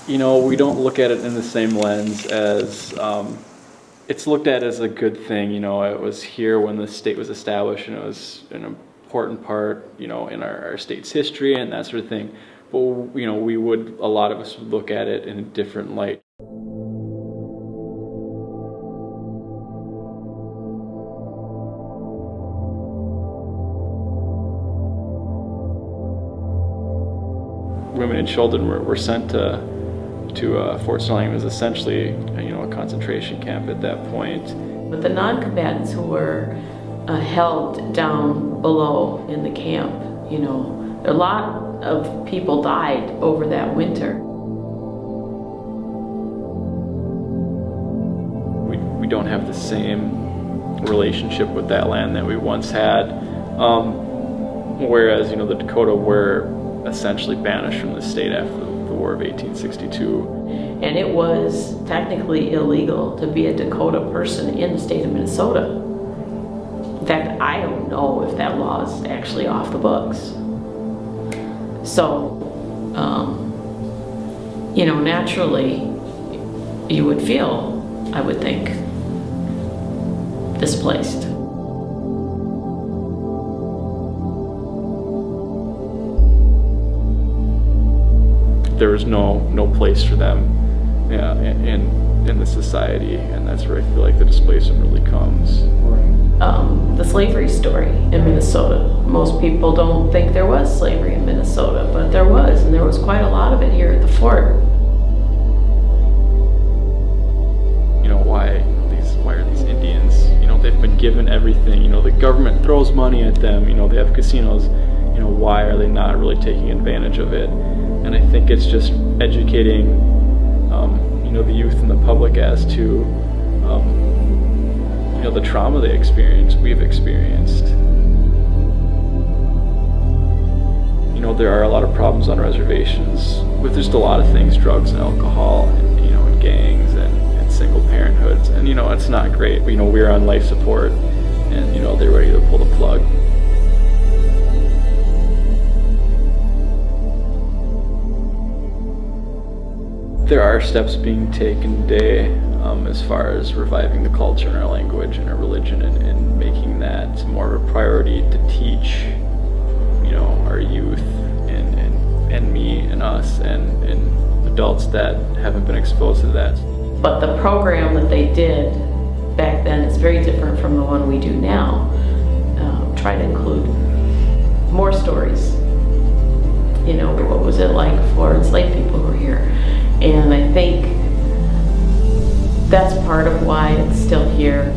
we don't look at it in the same lens as it's looked at as a good thing. It was here when the state was established, and it was an important part, in our state's history and that sort of thing. But, a lot of us would look at it in a different light. Women and children were sent to Fort Snelling. It was essentially, a concentration camp at that point. But the non-combatants who were held down below in the camp, a lot of people died over that winter. We don't have the same relationship with that land that we once had, whereas, the Dakota were essentially banished from the state after the War of 1862. And it was technically illegal to be a Dakota person in the state of Minnesota. In fact, I don't know if that law is actually off the books. So, naturally, you would feel, I would think, displaced. There was no place for them in the society, and that's where I feel like the displacement really comes. The slavery story in Minnesota. Most people don't think there was slavery in Minnesota, but there was, and there was quite a lot of it here at the fort. Why are these Indians? They've been given everything. The government throws money at them. They have casinos. Why are they not really taking advantage of it? And I think it's just educating, the youth and the public as to, the trauma we've experienced. There are a lot of problems on reservations with just a lot of things, drugs and alcohol, and, and gangs and single parenthoods. And, it's not great. We're on life support, and, they're ready to pull the plug. There are steps being taken today as far as reviving the culture and our language and our religion, and making that more of a priority to teach, our youth and me and us and adults that haven't been exposed to that. But the program that they did back then is very different from the one we do now. Try to include more stories. What was it like for enslaved people who were here? And I think that's part of why it's still here.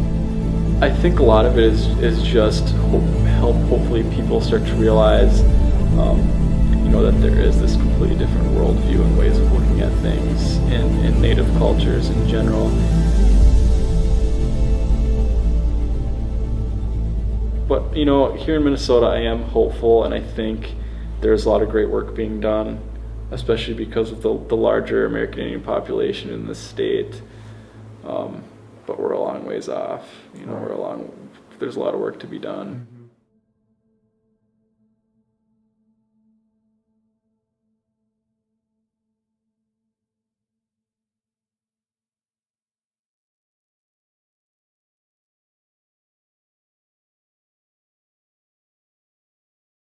I think a lot of it is just hopefully people start to realize, that there is this completely different worldview and ways of looking at things in Native cultures in general. But, here in Minnesota, I am hopeful, and I think there's a lot of great work being done, especially because of the larger American Indian population in the state. But we're a long ways off. There's a lot of work to be done.